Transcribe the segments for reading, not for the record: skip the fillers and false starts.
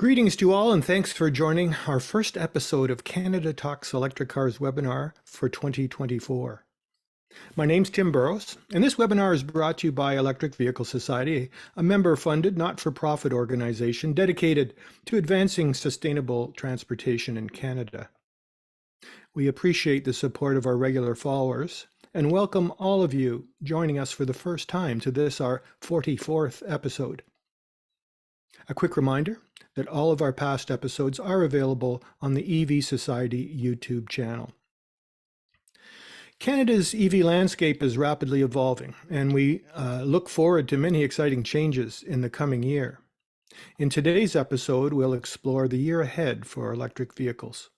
Greetings to all, and thanks for joining our first episode of Canada Talks Electric Cars webinar for 2024. My name's Tim Burrows, and this webinar is brought to you by Electric Vehicle Society, a member-funded, not-for-profit organization dedicated to advancing sustainable transportation in Canada. We appreciate the support of our regular followers and welcome all of you joining us for the first time to this, our 44th episode. A quick reminder that all of our past episodes are available on the EV Society YouTube channel. Canada's EV landscape is rapidly evolving, and we look forward to many exciting changes in the coming year. In today's episode, we'll explore the year ahead for electric vehicles.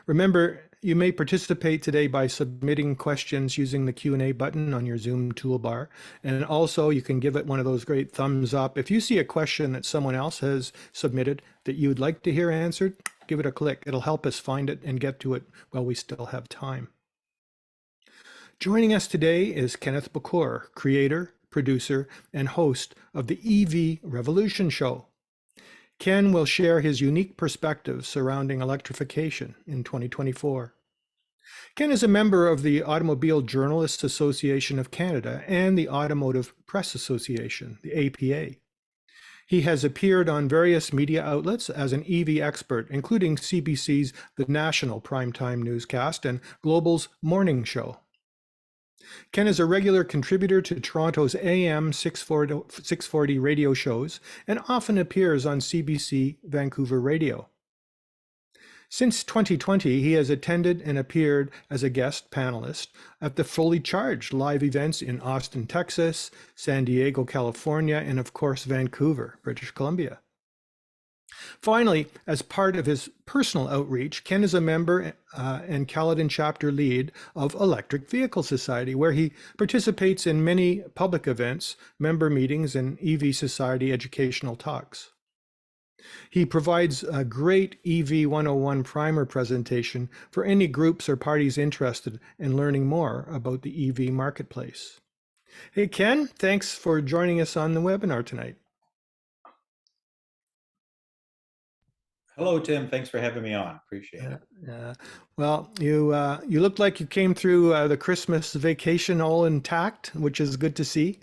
Remember, you may participate today by submitting questions using the Q&A button on your Zoom toolbar. And also you can give it one of those great thumbs up. If you see a question that someone else has submitted that you would like to hear answered, give it a click. It'll help us find it and get to it while we still have time. Joining us today is Kenneth Bokor, creator, producer, and host of the EV Revolution Show. Ken will share his unique perspectives surrounding electrification in 2024. Ken is a member of the Automobile Journalists Association of Canada and the Automotive Press Association, the APA. He has appeared on various media outlets as an EV expert, including CBC's The National Primetime Newscast and Global's Morning Show. Ken is a regular contributor to Toronto's AM 640 radio shows and often appears on CBC Vancouver Radio. Since 2020, he has attended and appeared as a guest panelist at the Fully Charged live events in Austin, Texas, San Diego, California, and of course, Vancouver, British Columbia. Finally, as part of his personal outreach, Ken is a member and Caledon chapter lead of Electric Vehicle Society, where he participates in many public events, member meetings, and EV Society educational talks. He provides a great EV 101 primer presentation for any groups or parties interested in learning more about the EV marketplace. Hey, Ken, thanks for joining us on the webinar tonight. Hello, Tim. Thanks for having me on. Appreciate it. Well, you looked like you came through the Christmas vacation all intact, which is good to see.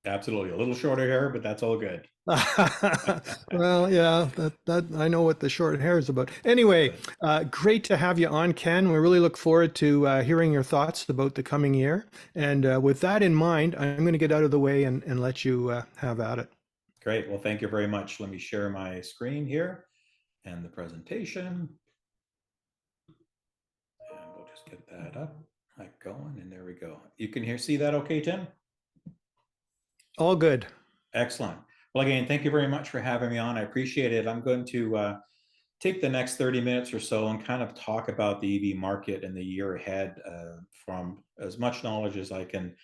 Absolutely. A little shorter hair, but that's all good. Well, yeah, that I know what the short hair is about. Anyway, great to have you on, Ken. We really look forward to hearing your thoughts about the coming year. And with that in mind, I'm going to get out of the way and let you have at it. Great. Well, thank you very much. Let me share my screen here and the presentation. And we'll just get that up, like going, and there we go. You can see that okay, Tim? All good. Excellent. Well, again, thank you very much for having me on. I appreciate it. I'm going to take the next 30 minutes or so and kind of talk about the EV market and the year ahead from as much knowledge as I can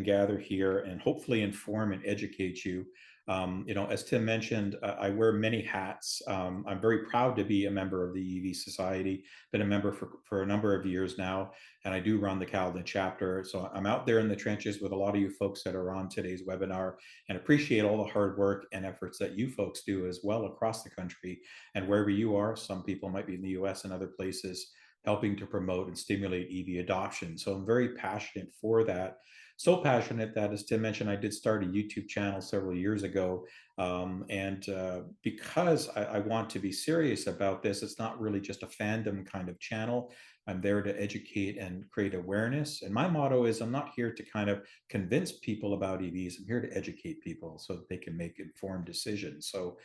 gather here, and hopefully inform and educate you. As Tim mentioned, I wear many hats. I'm very proud to be a member of the EV Society, been a member for a number of years now, and I do run the Caledon chapter. So I'm out there in the trenches with a lot of you folks that are on today's webinar, and appreciate all the hard work and efforts that you folks do as well across the country and wherever you are. Some people might be in the US and other places, helping to promote and stimulate EV adoption. So I'm very passionate for that. So passionate that, as Tim mentioned, I did start a YouTube channel several years ago. Because I want to be serious about this, it's not really just a fandom kind of channel. I'm there to educate and create awareness. And my motto is, I'm not here to kind of convince people about EVs. I'm here to educate people so that they can make informed decisions. So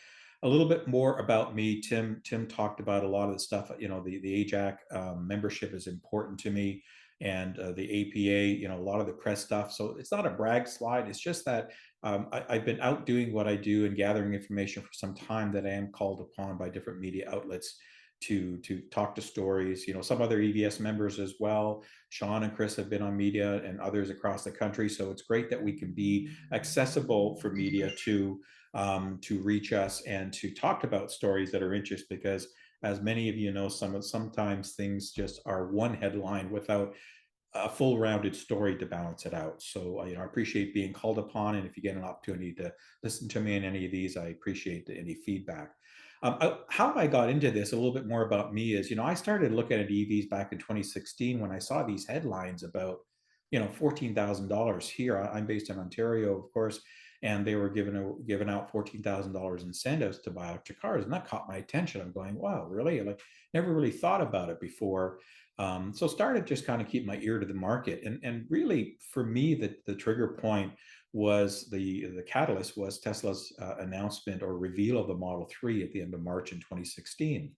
a little bit more about me. Tim talked about a lot of the stuff. The AJAC membership is important to me. And the APA, a lot of the press stuff. So it's not a brag slide. It's just that I've been out doing what I do and gathering information for some time, that I am called upon by different media outlets to talk to stories. Some other EVS members as well. Sean and Chris have been on media, and others across the country. So it's great that we can be accessible for media to reach us and to talk about stories that are interesting, because as many of you know, sometimes things just are one headline without a full rounded story to balance it out. So, I appreciate being called upon. And if you get an opportunity to listen to me in any of these, I appreciate any feedback. How I got into this, a little bit more about me is, I started looking at EVs back in 2016 when I saw these headlines about, $14,000 here. I'm based in Ontario, of course, and they were giving out $14,000 incentives to buy electric cars, and that caught my attention. I'm going, wow, really? Like, never really thought about it before. So started just kind of keep my ear to the market, and really for me, the trigger point was the catalyst was Tesla's announcement or reveal of the Model 3 at the end of March in 2016.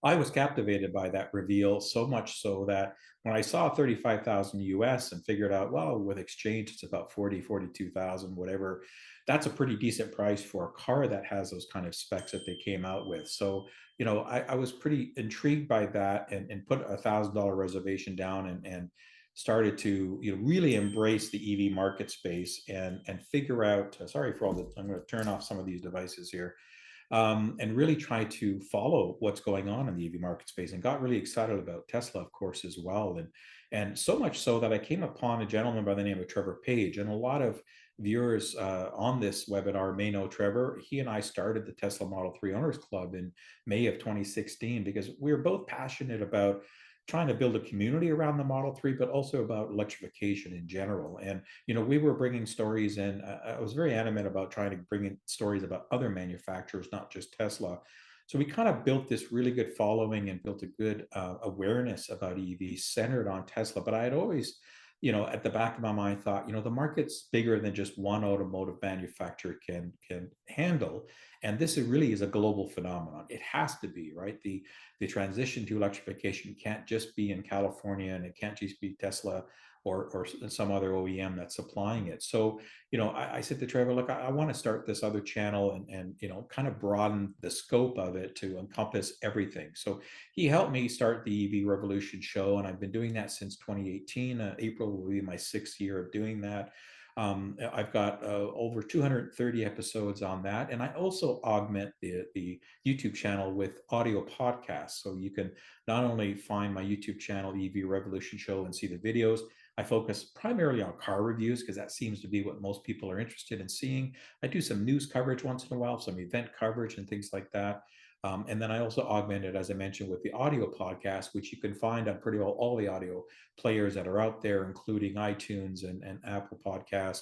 I was captivated by that reveal, so much so that when I saw 35,000 US and figured out, well, with exchange, it's about 42,000, whatever. That's a pretty decent price for a car that has those kind of specs that they came out with. So, I was pretty intrigued by that, and put $1,000 reservation down, and started to, really embrace the EV market space, and figure out, sorry for all the, I'm going to turn off some of these devices here, and really try to follow what's going on in the EV market space, and got really excited about Tesla, of course, as well. And so much so that I came upon a gentleman by the name of Trevor Page, and a lot of viewers on this webinar may know Trevor. He and I started the Tesla Model 3 Owners Club in May of 2016 because we were both passionate about trying to build a community around the Model 3, but also about electrification in general. And, we were bringing stories in. I was very animate about trying to bring in stories about other manufacturers, not just Tesla. So we kind of built this really good following and built a good awareness about EVs centered on Tesla. But I had always, at the back of my mind thought, the market's bigger than just one automotive manufacturer can handle. And this really is a global phenomenon. It has to be, right? The transition to electrification can't just be in California, and it can't just be Tesla or some other OEM that's supplying it. So, I said to Trevor, look, I want to start this other channel, and kind of broaden the scope of it to encompass everything. So he helped me start the EV Revolution show, and I've been doing that since 2018. April will be my 6th year of doing that. I've got over 230 episodes on that. And I also augment the YouTube channel with audio podcasts. So you can not only find my YouTube channel, EV Revolution Show, and see the videos. I focus primarily on car reviews because that seems to be what most people are interested in seeing. I do some news coverage once in a while, some event coverage and things like that. And then I also augment it, as I mentioned, with the audio podcast, which you can find on pretty well all the audio players that are out there, including iTunes and Apple Podcasts,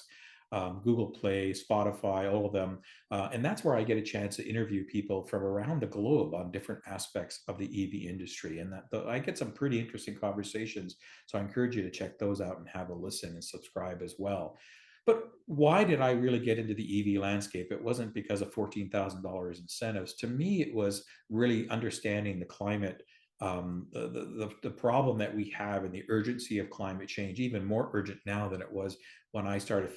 Google Play, Spotify, all of them. And that's where I get a chance to interview people from around the globe on different aspects of the EV industry. And I get some pretty interesting conversations. So I encourage you to check those out and have a listen and subscribe as well. But why did I really get into the EV landscape? It wasn't because of $14,000 incentives. To me, it was really understanding the climate, the problem that we have, and the urgency of climate change, even more urgent now than it was when I started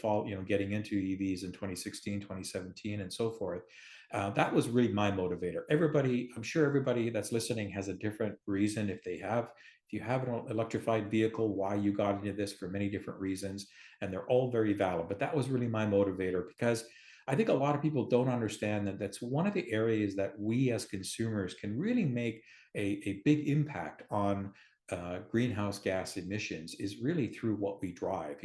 getting into EVs in 2016, 2017, and so forth. That was really my motivator. I'm sure everybody that's listening has a different reason. If you have an electrified vehicle, why you got into this, for many different reasons, and they're all very valid. But that was really my motivator, because I think a lot of people don't understand that that's one of the areas that we as consumers can really make a big impact on greenhouse gas emissions, is really through what we drive.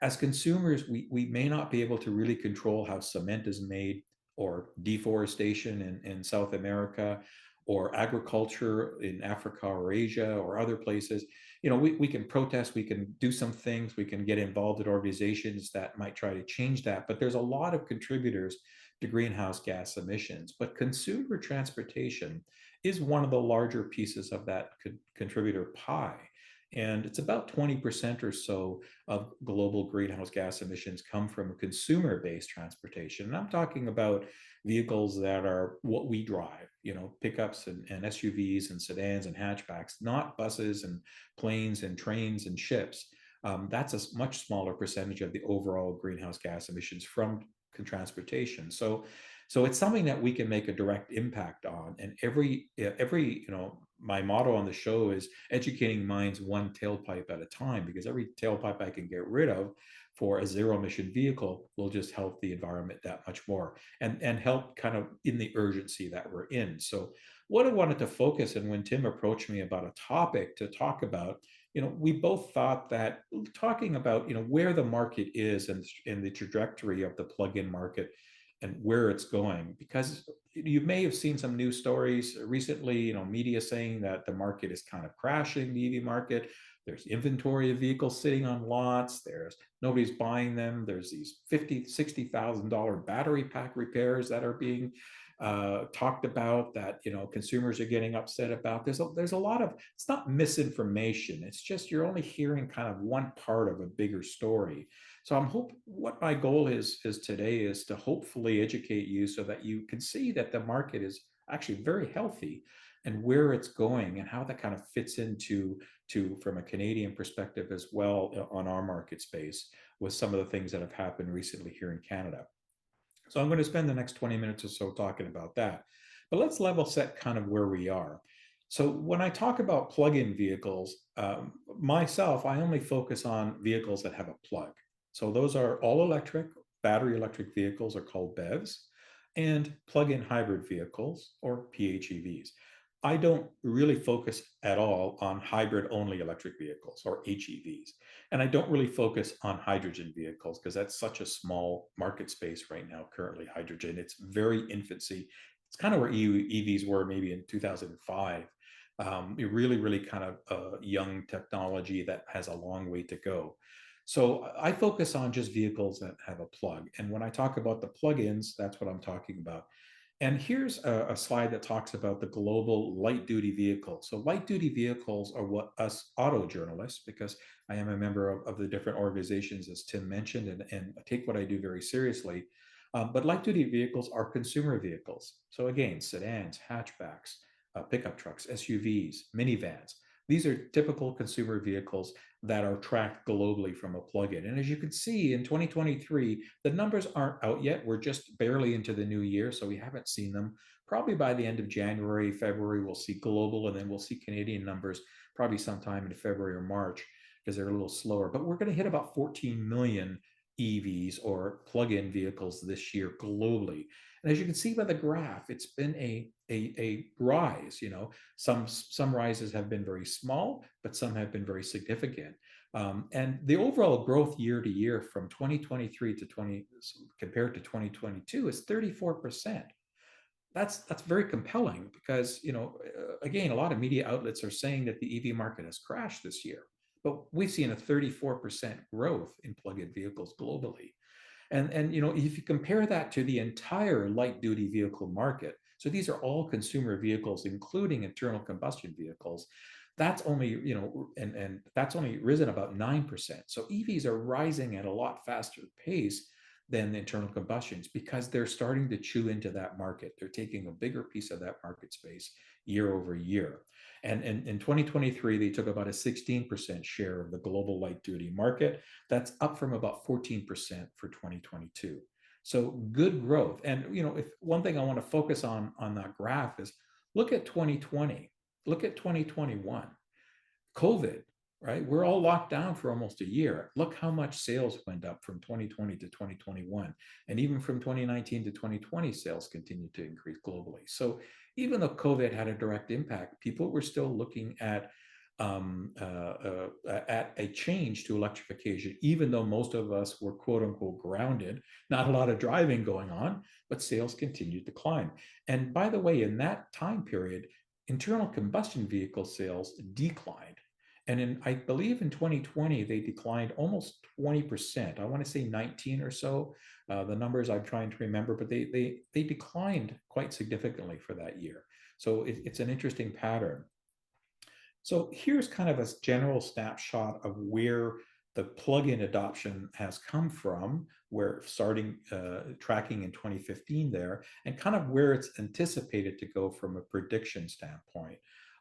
As consumers, we may not be able to really control how cement is made, or deforestation in South America, or agriculture in Africa or Asia or other places. We can protest, we can do some things, we can get involved in organizations that might try to change that, but there's a lot of contributors to greenhouse gas emissions. But consumer transportation is one of the larger pieces of that contributor pie. And it's about 20% or so of global greenhouse gas emissions come from consumer-based transportation. And I'm talking about vehicles that are what we drive, pickups and SUVs and sedans and hatchbacks, not buses and planes and trains and ships. That's a much smaller percentage of the overall greenhouse gas emissions from transportation. So it's something that we can make a direct impact on. And my motto on the show is educating minds one tailpipe at a time, because every tailpipe I can get rid of for a zero emission vehicle will just help the environment that much more, and help kind of in the urgency that we're in. So what I wanted to focus, and when Tim approached me about a topic to talk about, we both thought that talking about, where the market is and the trajectory of the plug-in market and where it's going, because you may have seen some news stories recently, media saying that the market is kind of crashing, the EV market. There's inventory of vehicles sitting on lots. Nobody's buying them. There's these $50,000, $60,000 battery pack repairs that are being talked about, that consumers are getting upset about. There's a lot of, it's not misinformation. It's just you're only hearing kind of one part of a bigger story. So what my goal is today is to hopefully educate you so that you can see that the market is actually very healthy, and where it's going and how that kind of fits into from a Canadian perspective as well on our market space with some of the things that have happened recently here in Canada. So I'm going to spend the next 20 minutes or so talking about that. But let's level set kind of where we are. So when I talk about plug-in vehicles, myself, I only focus on vehicles that have a plug. So those are all electric, battery electric vehicles are called BEVs, and plug-in hybrid vehicles, or PHEVs. I don't really focus at all on hybrid only electric vehicles, or HEVs. And I don't really focus on hydrogen vehicles because that's such a small market space right now, currently hydrogen. It's very infancy. It's kind of where EVs were maybe in 2005. Really, really kind of young technology that has a long way to go. So I focus on just vehicles that have a plug. And when I talk about the plug-ins, that's what I'm talking about. And here's a slide that talks about the global light-duty vehicles. So light-duty vehicles are what us auto journalists, because I am a member of the different organizations, as Tim mentioned, and I take what I do very seriously. But light-duty vehicles are consumer vehicles. So again, sedans, hatchbacks, pickup trucks, SUVs, minivans. These are typical consumer vehicles that are tracked globally from a plug-in. And as you can see in 2023, the numbers aren't out yet. We're just barely into the new year, so we haven't seen them. Probably by the end of January, February, we'll see global, and then we'll see Canadian numbers probably sometime in February or March, because they're a little slower. But we're going to hit about 14 million EVs or plug-in vehicles this year globally. And as you can see by the graph, it's been a rise. Some rises have been very small, but some have been very significant. And the overall growth year to year from 2023 to compared to 2022 is 34%. That's very compelling because, again, a lot of media outlets are saying that the EV market has crashed this year, but we've seen a 34% growth in plug-in vehicles globally. And if you compare that to the entire light duty vehicle market, so these are all consumer vehicles, including internal combustion vehicles, that's only, and that's only risen about 9%. So EVs are rising at a lot faster pace than the internal combustions because they're starting to chew into that market. They're taking a bigger piece of that market space year over year. And in 2023, they took about a 16% share of the global light duty market. That's up from about 14% for 2022. So good growth. And, if one thing I want to focus on that graph is look at 2020, look at 2021, COVID, right? We're all locked down for almost a year. Look how much sales went up from 2020 to 2021. And even from 2019 to 2020, sales continued to increase globally. So even though COVID had a direct impact, people were still looking at a change to electrification, even though most of us were quote unquote grounded, not a lot of driving going on, but sales continued to climb. And by the way, in that time period, internal combustion vehicle sales declined. And I believe in 2020, they declined almost 20%. I want to say 19 or so, the numbers I'm trying to remember, but they declined quite significantly for that year. So it's an interesting pattern. So here's kind of a general snapshot of where the plug-in adoption has come from, where starting tracking in 2015 there, and kind of where it's anticipated to go from a prediction standpoint.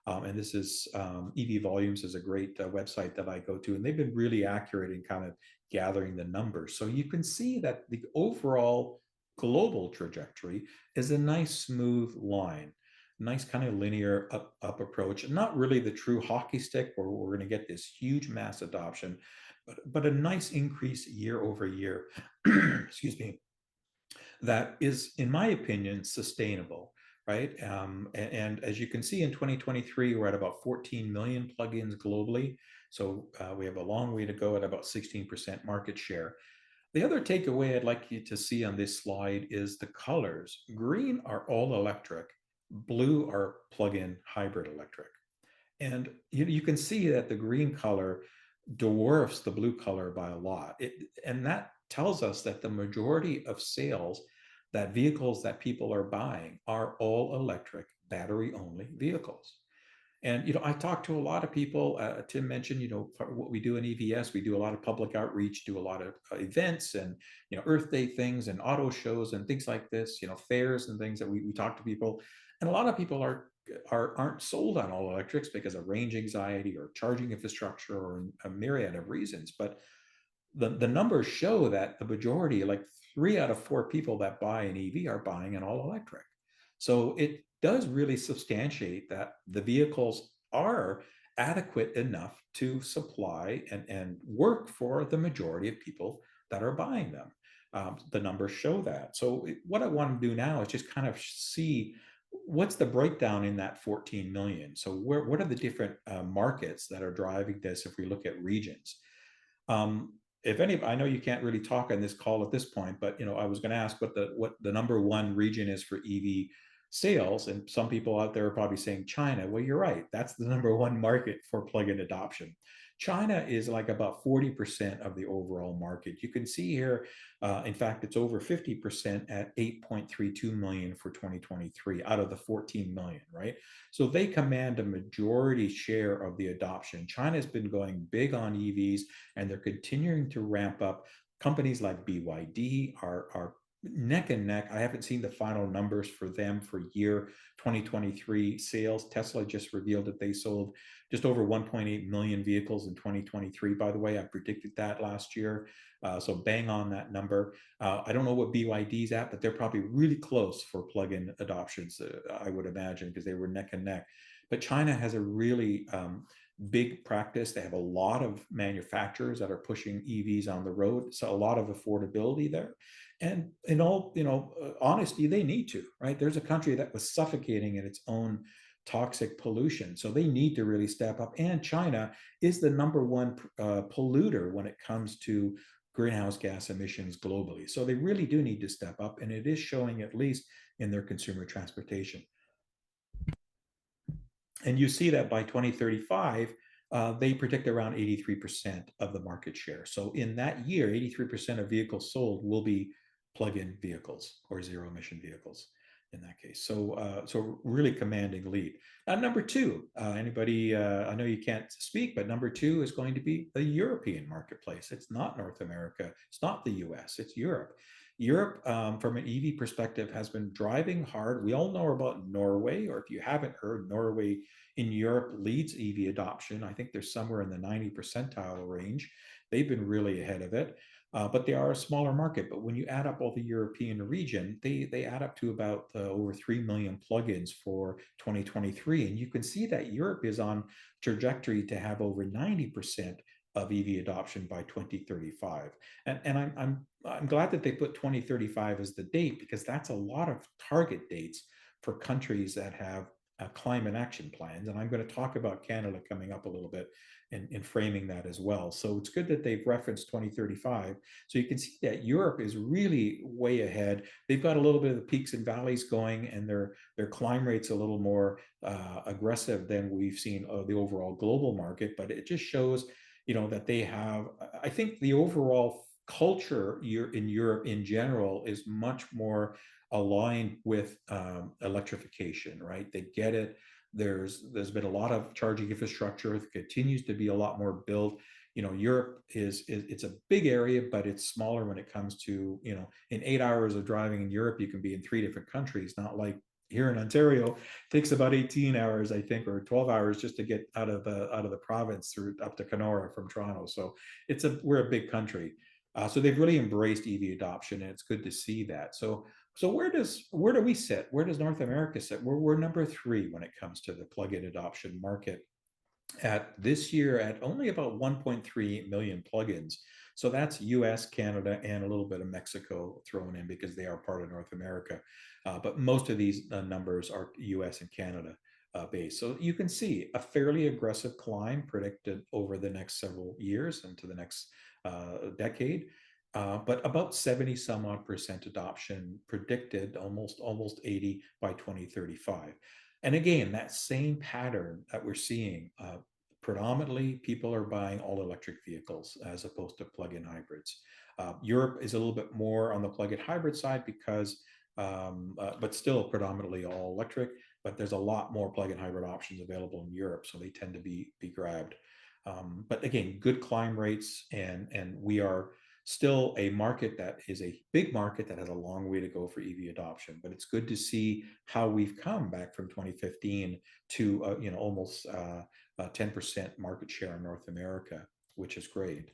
And this is EV Volumes is a great website that I go to, and they've been really accurate in kind of gathering the numbers. So you can see that the overall global trajectory is a nice smooth line, nice kind of linear up approach, not really the true hockey stick where we're going to get this huge mass adoption, but a nice increase year over year, excuse me, that is, in my opinion, sustainable. Right. And as you can see in 2023, we're at about 14 million plugins globally. So we have a long way to go at about 16% market share. The other takeaway I'd like you to see on this slide is the colors. Green are all electric, blue are plug-in hybrid electric. And you can see that the green color dwarfs the blue color by a lot. And that tells us that the majority of sales, that vehicles that people are buying, are all electric, battery only vehicles. And I talk to a lot of people. Tim mentioned, what we do in EVS. We do a lot of public outreach, do a lot of events, and Earth Day things, and auto shows, and things like this. Fairs and things that we talk to people, and a lot of people aren't sold on all electrics because of range anxiety or charging infrastructure or a myriad of reasons. But the numbers show that the majority, like 3 out of 4 people that buy an EV, are buying an all electric. So it does really substantiate that the vehicles are adequate enough to supply and work for the majority of people that are buying them. The numbers show that. So what I want to do now is just kind of see what's the breakdown in that 14 million. So what are the different markets that are driving this if we look at regions? If any, I know you can't really talk on this call at this point, but I was going to ask what the number one region is for EV sales, and some people out there are probably saying China. Well, you're right. That's the number one market for plug-in adoption. China is like about 40% of the overall market. You can see here, in fact, it's over 50% at 8.32 million for 2023 out of the 14 million, right? So they command a majority share of the adoption. China's been going big on EVs, and they're continuing to ramp up. Companies like BYD are neck and neck. I haven't seen the final numbers for them for year 2023 sales. Tesla just revealed that they sold just over 1.8 million vehicles in 2023. By the way, I predicted that last year. So bang on that number. I don't know what BYD's at, but they're probably really close for plug-in adoptions, I would imagine, because they were neck and neck. But China has a really big practice. They have a lot of manufacturers that are pushing EVs on the road. So a lot of affordability there. And in all, honesty, they need to, right? There's a country that was suffocating in its own toxic pollution. So they need to really step up. And China is the number one polluter when it comes to greenhouse gas emissions globally. So they really do need to step up. And it is showing, at least in their consumer transportation. And you see that by 2035, they predict around 83% of the market share. So in that year, 83% of vehicles sold will be plug-in vehicles or zero-emission vehicles in that case. So really commanding lead. Number two, anybody, I know you can't speak, but number two is going to be the European marketplace. It's not North America. It's not the US, it's Europe. Europe, from an EV perspective, has been driving hard. We all know about Norway, or if you haven't heard, Norway in Europe leads EV adoption. I think they're somewhere in the 90 percentile range. They've been really ahead of it. But they are a smaller market. But when you add up all the European region, they add up to about over 3 million plugins for 2023. And you can see that Europe is on trajectory to have over 90% of EV adoption by 2035. And I'm glad that they put 2035 as the date, because that's a lot of target dates for countries that have climate action plans. And I'm going to talk about Canada coming up a little bit in framing that as well. So it's good that they've referenced 2035. So you can see that Europe is really way ahead. They've got a little bit of the peaks and valleys going, and their climb rate's a little more aggressive than we've seen the overall global market. But it just shows, that they have, I think the overall culture in Europe in general is much more aligned with electrification, right? They get it. There's been a lot of charging infrastructure. There continues to be a lot more built. Europe it's a big area, but it's smaller when it comes to, in 8 hours of driving in Europe, you can be in 3 different countries, not like here in Ontario. It takes about 18 hours, I think, or 12 hours just to get out of the province through up to Kenora from Toronto. So we're a big country. So they've really embraced EV adoption, and it's good to see that. So where do we sit? Where does North America sit? We're number 3 when it comes to the plug-in adoption market. At this year, at only about 1.3 million plugins. So that's US, Canada, and a little bit of Mexico thrown in because they are part of North America. But most of these numbers are US and Canada. base. So you can see a fairly aggressive climb predicted over the next several years into the next decade. But about 70 some odd percent adoption predicted, almost 80 by 2035. And again, that same pattern that we're seeing, predominantly people are buying all electric vehicles as opposed to plug-in hybrids. Europe is a little bit more on the plug-in hybrid side because, but still predominantly all electric, but there's a lot more plug-in hybrid options available in Europe, so they tend to be grabbed. But again, good climb rates, and we are still a market that is a big market that has a long way to go for EV adoption. But it's good to see how we've come back from 2015 to almost 10% market share in North America, which is great.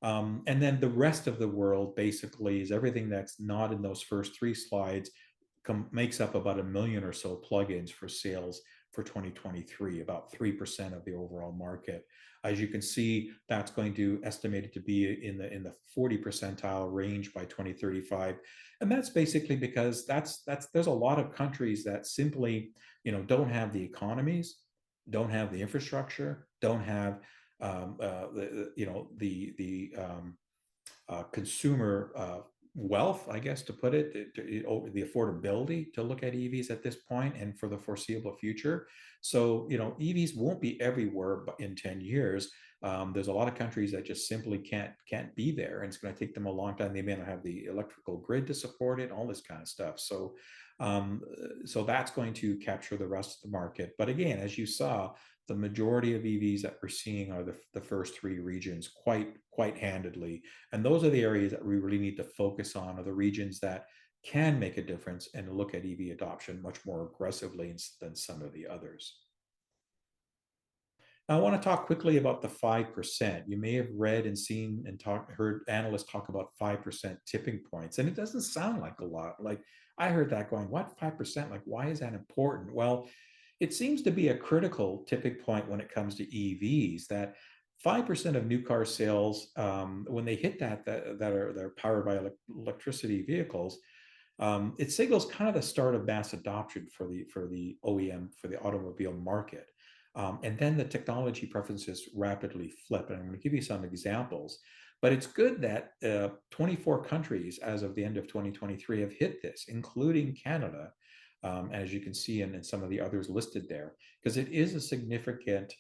And then the rest of the world basically is everything that's not in those first three slides makes up about 1 million or so plugins for sales for 2023, about 3% of the overall market. As you can see, that's going to estimated to be in the 40 percentile range by 2035, and that's basically because there's a lot of countries that simply don't have the economies, don't have the infrastructure, don't have consumer wealth, I guess, to put it, the affordability to look at EVs at this point and for the foreseeable future. So, EVs won't be everywhere in 10 years. There's a lot of countries that just simply can't be there, and it's going to take them a long time. They may not have the electrical grid to support it, all this kind of stuff. So, so that's going to capture the rest of the market. But again, as you saw, the majority of EVs that we're seeing are the first three regions quite handedly. And those are the areas that we really need to focus on, are the regions that can make a difference and look at EV adoption much more aggressively than some of the others. Now, I want to talk quickly about the 5%. You may have read and seen and heard analysts talk about 5% tipping points, and it doesn't sound like a lot. Like, I heard that going, what, 5%? Like, why is that important? Well, it seems to be a critical tipping point when it comes to EVs, that 5% of new car sales, when they hit that are powered by electricity vehicles, it signals kind of the start of mass adoption for the OEM, for the automobile market. And then the technology preferences rapidly flip. And I'm going to give you some examples. But it's good that 24 countries as of the end of 2023 have hit this, including Canada, as you can see in some of the others listed there, because it is a significant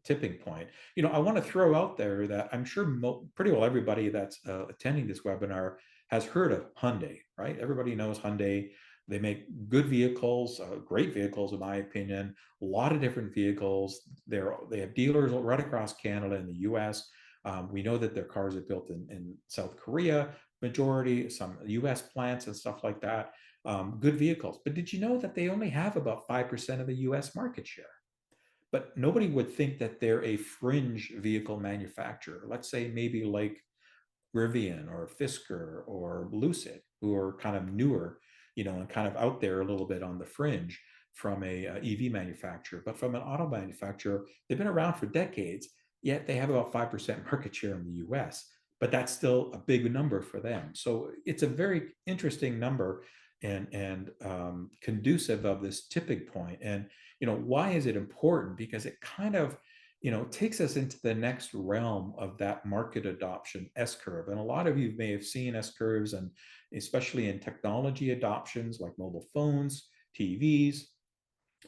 tipping point. I want to throw out there that I'm sure pretty well everybody that's attending this webinar has heard of Hyundai, right? Everybody knows Hyundai. They make good vehicles, great vehicles, in my opinion, a lot of different vehicles. They have dealers right across Canada and the US. We know that their cars are built in South Korea, majority, some US plants and stuff like that. Good vehicles. But did you know that they only have about 5% of the US market share? But nobody would think that they're a fringe vehicle manufacturer. Let's say maybe like Rivian or Fisker or Lucid, who are kind of newer, and kind of out there a little bit on the fringe from a EV manufacturer. But from an auto manufacturer, they've been around for decades, yet they have about 5% market share in the US. But that's still a big number for them. So it's a very interesting number and conducive of this tipping point. And why is it important? Because it kind of takes us into the next realm of that market adoption S curve. And a lot of you may have seen S curves, and especially in technology adoptions like mobile phones, TVs,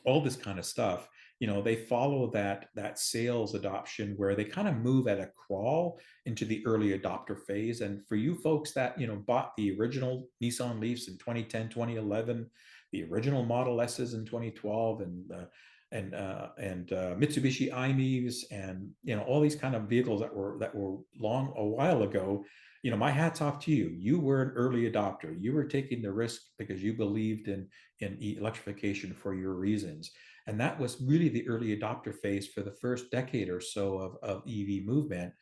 all this kind of stuff. They follow that sales adoption where they kind of move at a crawl into the early adopter phase. And for you folks that bought the original Nissan Leafs in 2010, 2011, the original Model S's in 2012, and Mitsubishi i-MiEVs, and all these kind of vehicles that were long a while ago, my hat's off to you. You were an early adopter. You were taking the risk because you believed in electrification for your reasons. And that was really the early adopter phase for the first decade or so of EV movement,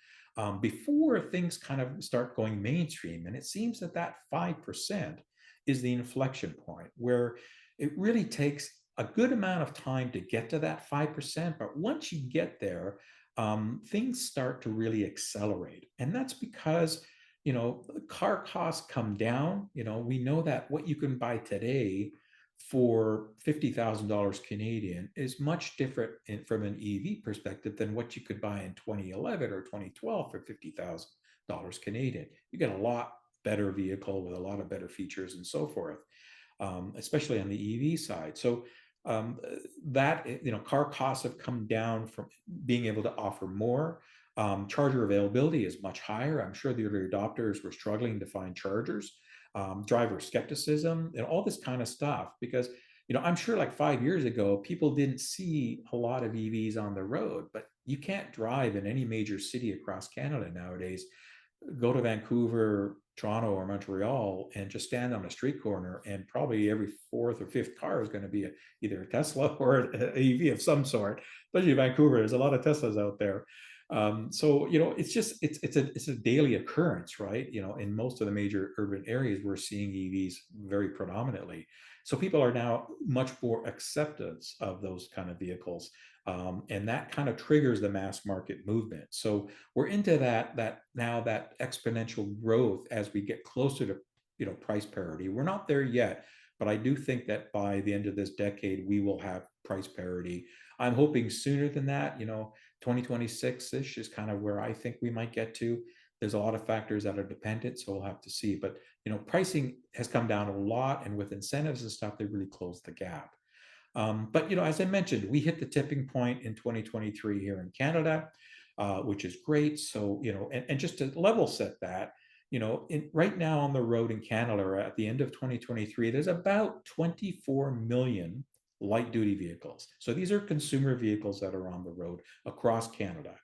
before things kind of start going mainstream. And it seems that 5% is the inflection point where it really takes a good amount of time to get to that 5%. But once you get there, things start to really accelerate. And that's because, car costs come down. We know that what you can buy today for $50,000 Canadian is much different from an EV perspective than what you could buy in 2011 or 2012 for $50,000 Canadian. You get a lot better vehicle with a lot of better features and so forth, especially on the EV side. So that, car costs have come down from being able to offer more. Charger availability is much higher. I'm sure the early adopters were struggling to find chargers. Driver skepticism and all this kind of stuff, because I'm sure like 5 years ago people didn't see a lot of EVs on the road, but you can't drive in any major city across Canada nowadays. Go to Vancouver, Toronto, or Montreal and just stand on a street corner, and probably every fourth or fifth car is going to be either a Tesla or an EV of some sort. Especially in Vancouver, there's a lot of Teslas out there. So it's a daily occurrence, right? In most of the major urban areas, we're seeing EVs very predominantly. So people are now much more acceptance of those kind of vehicles, and that kind of triggers the mass market movement. So we're into that now, that exponential growth as we get closer to price parity. We're not there yet, but I do think that by the end of this decade we will have price parity. I'm hoping sooner than that. 2026-ish is kind of where I think we might get to. There's a lot of factors that are dependent, so we'll have to see. But pricing has come down a lot, and with incentives and stuff, they really closed the gap. But as I mentioned, we hit the tipping point in 2023 here in Canada, which is great. So and just to level set that, right now on the road in Canada at the end of 2023, there's about 24 million light duty vehicles. So these are consumer vehicles that are on the road across Canada.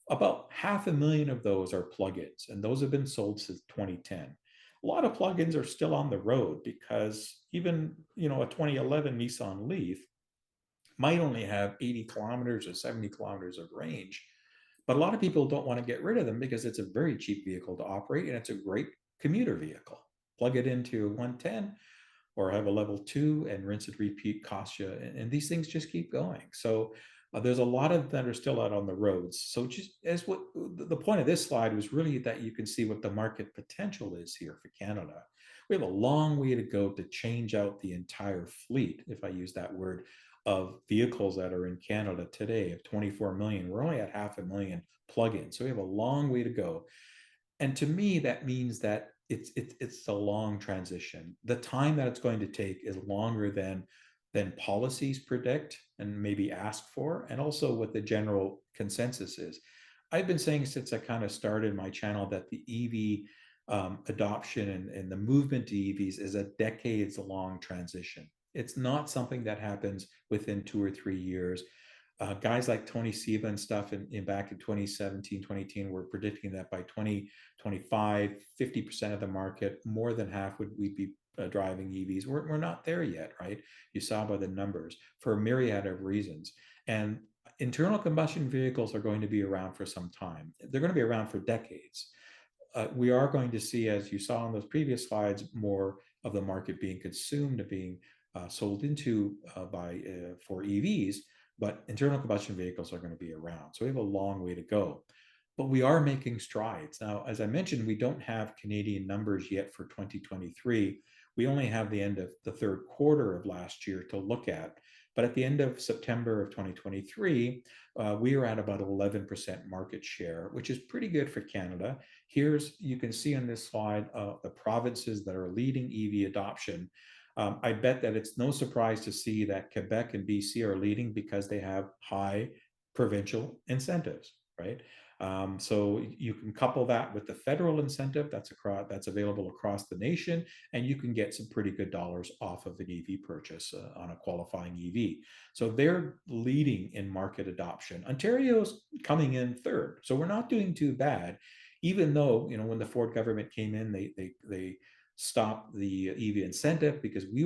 About 500,000 of those are plug-ins, and those have been sold since 2010. A lot of plug-ins are still on the road because even a 2011 Nissan Leaf might only have 80 kilometers or 70 kilometers of range, but a lot of people don't want to get rid of them because it's a very cheap vehicle to operate, and it's a great commuter vehicle. Plug it into a 110 or have a level 2, and rinse and repeat costs you, and these things just keep going. So there's a lot of that are still out on the roads. So just as what the point of this slide was really that you can see what the market potential is here for Canada. We have a long way to go to change out the entire fleet, if I use that word, of vehicles that are in Canada today of 24 million. We're only at 500,000 plug-ins. So we have a long way to go. And to me, that means that it's a long transition. The time that it's going to take is longer than policies predict and maybe ask for, and also what the general consensus is. I've been saying since I kind of started my channel that the EV adoption and the movement to EVs is a decades-long transition. It's not something that happens within 2 or 3 years. Guys like Tony Siva and stuff back in 2017, 2018 were predicting that by 2025, 50% of the market, more than half would be driving EVs. We're not there yet, right? You saw by the numbers for a myriad of reasons. And internal combustion vehicles are going to be around for some time. They're going to be around for decades. We are going to see, as you saw on those previous slides, more of the market being consumed and being sold into for EVs. But internal combustion vehicles are going to be around. So we have a long way to go. But we are making strides. Now, as I mentioned, we don't have Canadian numbers yet for 2023. We only have the end of the third quarter of last year to look at. But at the end of September of 2023, we are at about 11% market share, which is pretty good for Canada. You can see on this slide the provinces that are leading EV adoption. I bet that it's no surprise to see that Quebec and BC are leading because they have high provincial incentives, right? So you can couple that with the federal incentive that's available across the nation, and you can get some pretty good dollars off of an EV purchase on a qualifying EV. So they're leading in market adoption. Ontario's coming in third, so we're not doing too bad, even though when the Ford government came in, they stopped the EV incentive because we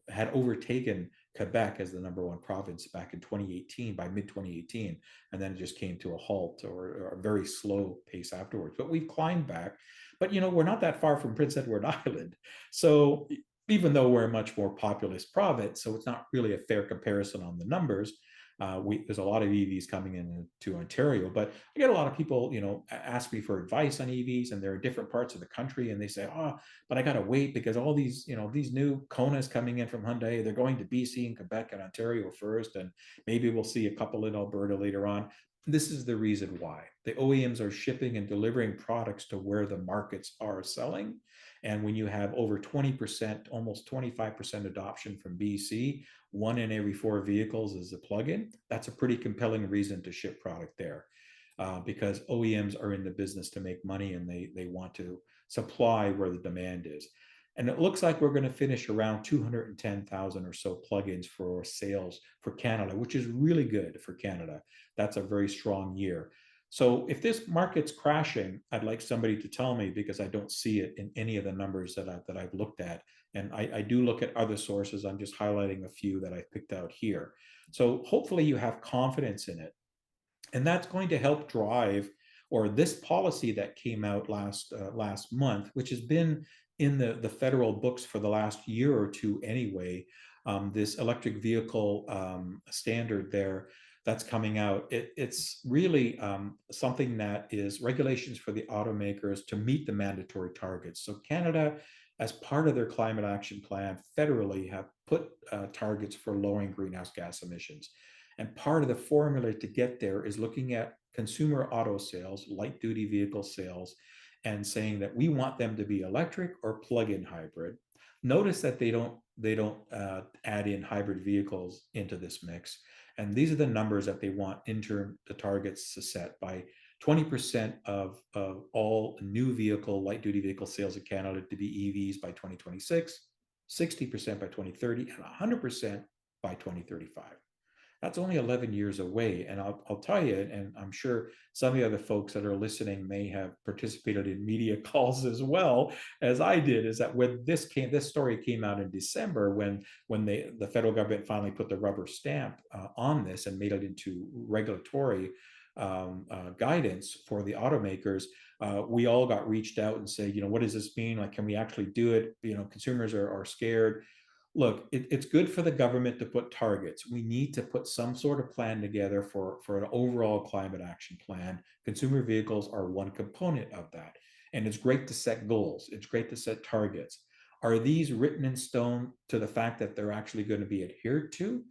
had overtaken Quebec as the #1 province back in 2018, by mid-2018, and then it just came to a halt or a very slow pace afterwards. But we've climbed back. But we're not that far from Prince Edward Island. So even though we're a much more populous province, so it's not really a fair comparison on the numbers, There's a lot of EVs coming into Ontario, but I get a lot of people, ask me for advice on EVs, and they're in different parts of the country, and they say, "Oh, but I got to wait because all these, these new Konas coming in from Hyundai, they're going to BC and Quebec and Ontario first, and maybe we'll see a couple in Alberta later on." This is the reason why the OEMs are shipping and delivering products to where the markets are selling. And when you have over 20%, almost 25% adoption from BC, 1 in every 4 vehicles is a plug-in. That's a pretty compelling reason to ship product there, because OEMs are in the business to make money, and they want to supply where the demand is. And it looks like we're going to finish around 210,000 or so plugins for sales for Canada, which is really good for Canada. That's a very strong year. So if this market's crashing, I'd like somebody to tell me, because I don't see it in any of the numbers that I've looked at. And I do look at other sources. I'm just highlighting a few that I picked out here. So hopefully you have confidence in it. And that's going to help drive, or this policy that came out last month, which has been in the federal books for the last year or two anyway, this electric vehicle standard there that's coming out. It's really something that is regulations for the automakers to meet the mandatory targets. So Canada, as part of their climate action plan, federally have put targets for lowering greenhouse gas emissions. And part of the formula to get there is looking at consumer auto sales, light duty vehicle sales, and saying that we want them to be electric or plug-in hybrid. Notice that they don't add in hybrid vehicles into this mix. And these are the numbers that they want the targets to set by 20% of all new vehicle, light duty vehicle sales in Canada to be EVs by 2026, 60% by 2030, and 100% by 2035. That's only 11 years away. And I'll tell you, and I'm sure some of the other folks that are listening may have participated in media calls as well as I did, is that when this story came out in December, when the federal government finally put the rubber stamp on this and made it into regulatory guidance for the automakers, we all got reached out and say, what does this mean? Like, can we actually do it? Consumers are scared. Look, it's good for the government to put targets. We need to put some sort of plan together for an overall climate action plan. Consumer vehicles are one component of that. And it's great to set goals. It's great to set targets. Are these written in stone to the fact that they're actually going to be adhered to?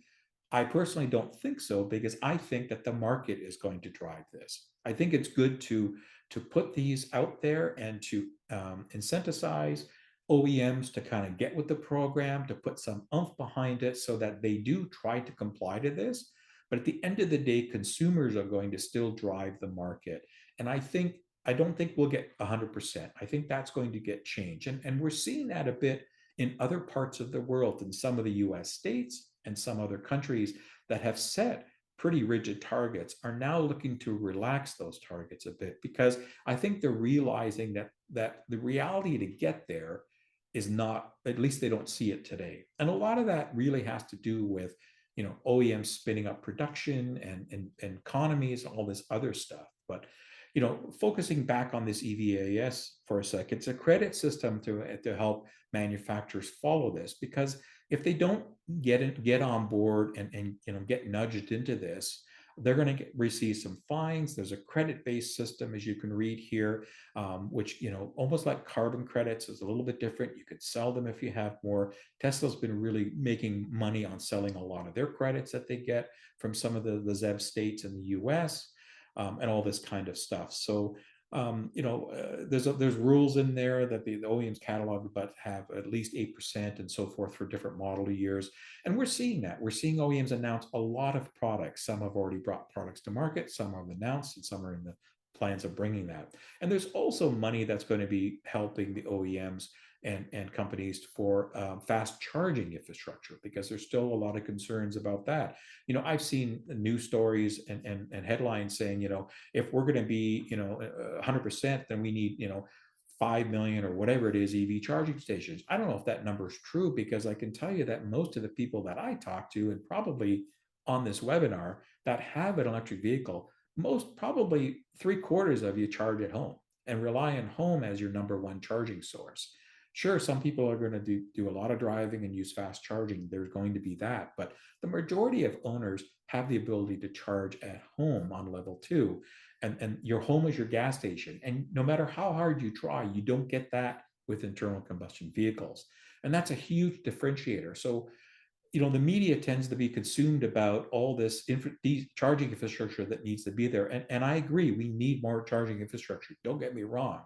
I personally don't think so, because I think that the market is going to drive this. I think it's good to put these out there and to incentivize OEMs to kind of get with the program, to put some oomph behind it so that they do try to comply to this. But at the end of the day, consumers are going to still drive the market. And I don't think we'll get 100%. I think that's going to get changed. And we're seeing that a bit in other parts of the world, in some of the US states and some other countries that have set pretty rigid targets are now looking to relax those targets a bit, because I think they're realizing that the reality to get there is not, at least they don't see it today. And a lot of that really has to do with, OEMs spinning up production and economies, all this other stuff. But, focusing back on this EVAS for a sec, it's a credit system to help manufacturers follow this, because if they don't get on board and get nudged into this, they're going to receive some fines. There's a credit-based system, as you can read here, which, almost like carbon credits, is a little bit different. You could sell them if you have more. Tesla's been really making money on selling a lot of their credits that they get from some of the ZEV states in the US, and all this kind of stuff. So, there's rules in there that the OEMs catalog, but have at least 8% and so forth for different model years. And we're seeing that. We're seeing OEMs announce a lot of products. Some have already brought products to market, some have announced, and some are in the plans of bringing that. And there's also money that's going to be helping the OEMs and companies for fast charging infrastructure, because there's still a lot of concerns about that. I've seen news stories and headlines saying, if we're going to be, 100%, then we need, 5 million or whatever it is EV charging stations. I don't know if that number is true, because I can tell you that most of the people that I talk to, and probably on this webinar, that have an electric vehicle, probably 3/4 of you charge at home and rely on home as your number one charging source. Sure, some people are going to do a lot of driving and use fast charging. There's going to be that. But the majority of owners have the ability to charge at home on level two. And your home is your gas station. And no matter how hard you try, you don't get that with internal combustion vehicles. And that's a huge differentiator. So, the media tends to be consumed about all this these charging infrastructure that needs to be there. And I agree, we need more charging infrastructure. Don't get me wrong.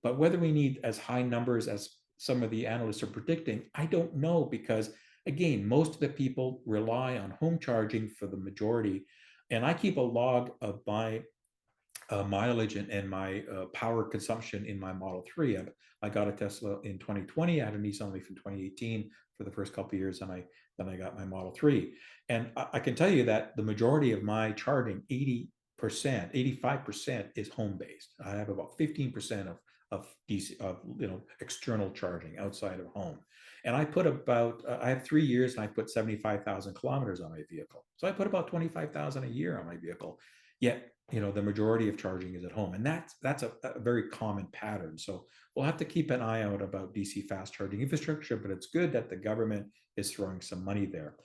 But whether we need as high numbers as some of the analysts are predicting, I don't know, because again, most of the people rely on home charging for the majority. And I keep a log of my mileage and my power consumption in my Model 3. I got a Tesla in 2020. I had a Nissan Leaf in 2018 for the first couple of years, and then I got my Model 3. And I can tell you that the majority of my charging, 80%, 85% is home based. I have about 15% of DC, of external charging outside of home. And I put I have 3 years and I put 75,000 kilometers on my vehicle. So I put about 25,000 a year on my vehicle. Yet, the majority of charging is at home. And that's a very common pattern. So we'll have to keep an eye out about DC fast charging infrastructure, but it's good that the government is throwing some money there.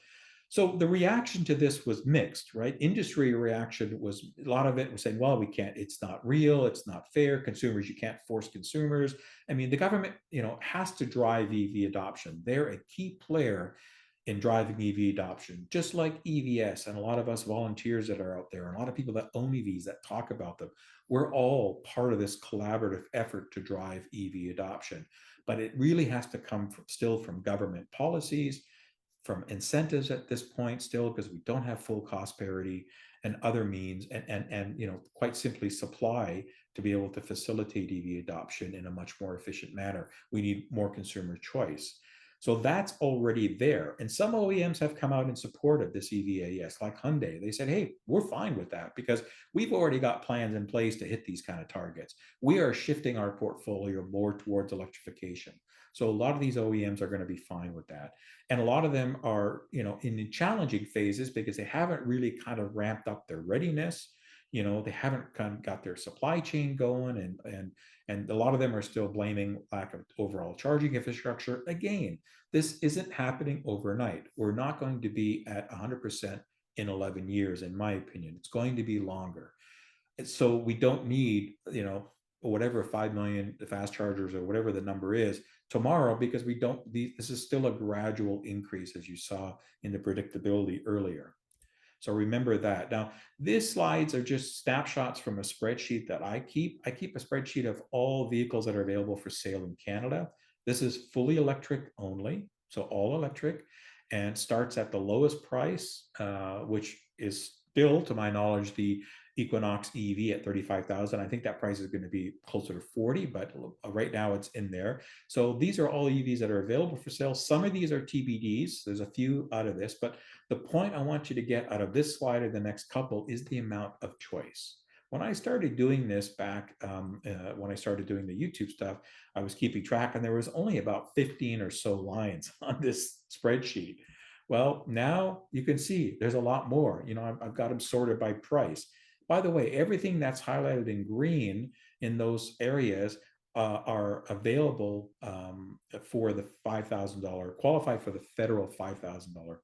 So the reaction to this was mixed, right? Industry reaction was, a lot of it was saying, well, we can't, it's not real, it's not fair. Consumers, you can't force consumers. I mean, the government, has to drive EV adoption. They're a key player in driving EV adoption, just like EVS and a lot of us volunteers that are out there, and a lot of people that own EVs that talk about them. We're all part of this collaborative effort to drive EV adoption, but it really has to come still from government policies, from incentives at this point still, because we don't have full cost parity, and other means, and quite simply supply to be able to facilitate EV adoption in a much more efficient manner. We need more consumer choice. So that's already there. And some OEMs have come out in support of this EVAS, like Hyundai. They said, hey, we're fine with that because we've already got plans in place to hit these kind of targets. We are shifting our portfolio more towards electrification. So a lot of these OEMs are going to be fine with that. And a lot of them are, in the challenging phases because they haven't really kind of ramped up their readiness. They haven't kind of got their supply chain going, and a lot of them are still blaming lack of overall charging infrastructure. Again, this isn't happening overnight. We're not going to be at 100% in 11 years, in my opinion. It's going to be longer. So we don't need, whatever 5 million fast chargers or whatever the number is tomorrow, because this is still a gradual increase, as you saw in the predictability earlier. So remember that. Now, these slides are just snapshots from a spreadsheet that I keep. I keep a spreadsheet of all vehicles that are available for sale in Canada. This is fully electric only, so all electric, and starts at the lowest price, which is still, to my knowledge, the Equinox EV at 35,000. I think that price is going to be closer to 40, but right now it's in there. So these are all EVs that are available for sale. Some of these are TBDs. There's a few out of this, but the point I want you to get out of this slide or the next couple is the amount of choice. When I started doing this back, when I started doing the YouTube stuff, I was keeping track, and there was only about 15 or so lines on this spreadsheet. Well, now you can see there's a lot more. I've got them sorted by price. By the way, everything that's highlighted in green in those areas are available for the $5,000, qualify for the federal $5,000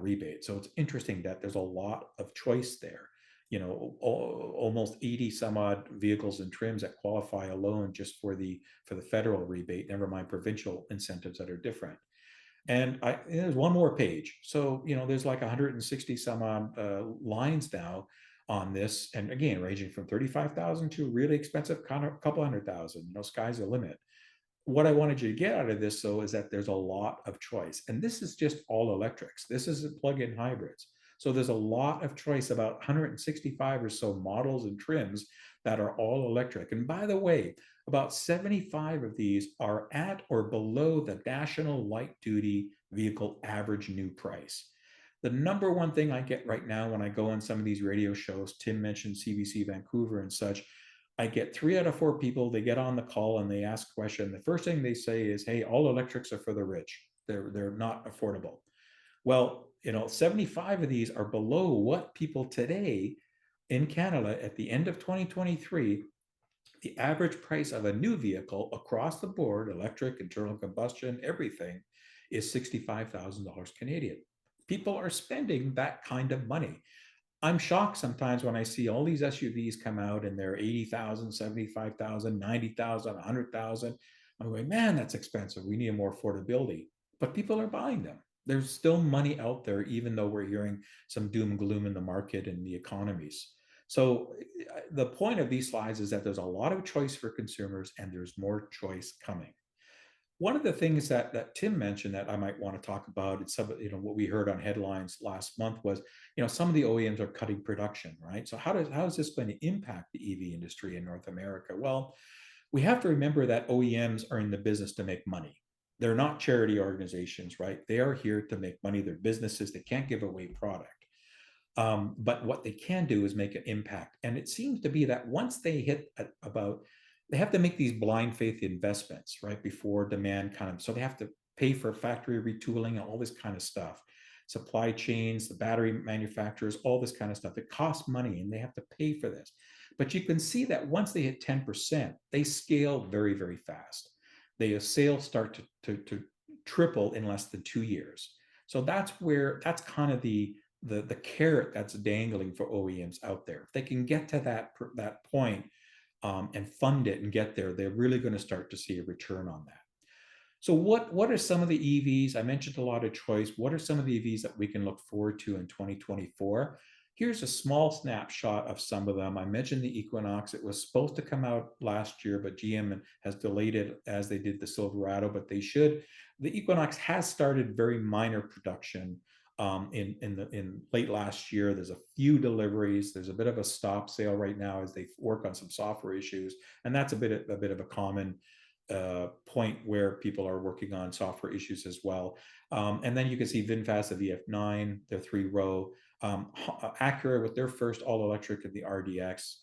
rebate. So it's interesting that there's a lot of choice there. Almost 80 some odd vehicles and trims that qualify alone just for the federal rebate, never mind provincial incentives that are different. And there's one more page. So, there's like 160 some odd lines now on this. And again, ranging from 35,000 to really expensive, kind of couple $100,000, sky's the limit. What I wanted you to get out of this, though, is that there's a lot of choice. And this is just all electrics. This is plug-in hybrids. So there's a lot of choice, about 165 or so models and trims that are all electric. And by the way, about 75 of these are at or below the national light-duty vehicle average new price. The number one thing I get right now when I go on some of these radio shows, Tim mentioned CBC Vancouver and such, I get 3 out of 4 people, they get on the call and they ask a question. The first thing they say is, hey, all electrics are for the rich. They're not affordable. Well, 75 of these are below what people today in Canada at the end of 2023 The average price of a new vehicle across the board, electric, internal combustion, everything, is $65,000 Canadian. People are spending that kind of money. I'm shocked sometimes when I see all these SUVs come out and they're 80,000, 75,000, 90,000, 100,000. I'm going, man, that's expensive. We need more affordability. But people are buying them. There's still money out there, even though we're hearing some doom and gloom in the market and the economies. So the point of these slides is that there's a lot of choice for consumers and there's more choice coming. One of the things that Tim mentioned that I might want to talk about, it's some, what we heard on headlines last month was, some of the OEMs are cutting production, right? So how is this going to impact the EV industry in North America? Well, we have to remember that OEMs are in the business to make money. They're not charity organizations, right? They are here to make money. They're businesses. They can't give away product. But what they can do is make an impact. And it seems to be that once they hit about, they have to make these blind faith investments, right? Before demand so they have to pay for factory retooling and all this kind of stuff. Supply chains, the battery manufacturers, all this kind of stuff. It costs money and they have to pay for this. But you can see that once they hit 10%, they scale very, very fast. Their sales start to triple in less than 2 years. So that's kind of the carrot that's dangling for OEMs out there. If they can get to that point and fund it and get there, they're really going to start to see a return on that. So what are some of the EVs? I mentioned a lot of choice. What are some of the EVs that we can look forward to in 2024? Here's a small snapshot of some of them. I mentioned the Equinox. It was supposed to come out last year, but GM has delayed it as they did the Silverado, but they should. The Equinox has started very minor production in late last year. There's a few deliveries. There's a bit of a stop sale right now as they work on some software issues, and that's a bit of a common point where people are working on software issues as well. And then you can see VinFast, the VF9, their 3-row, Acura with their first all-electric in the RDX.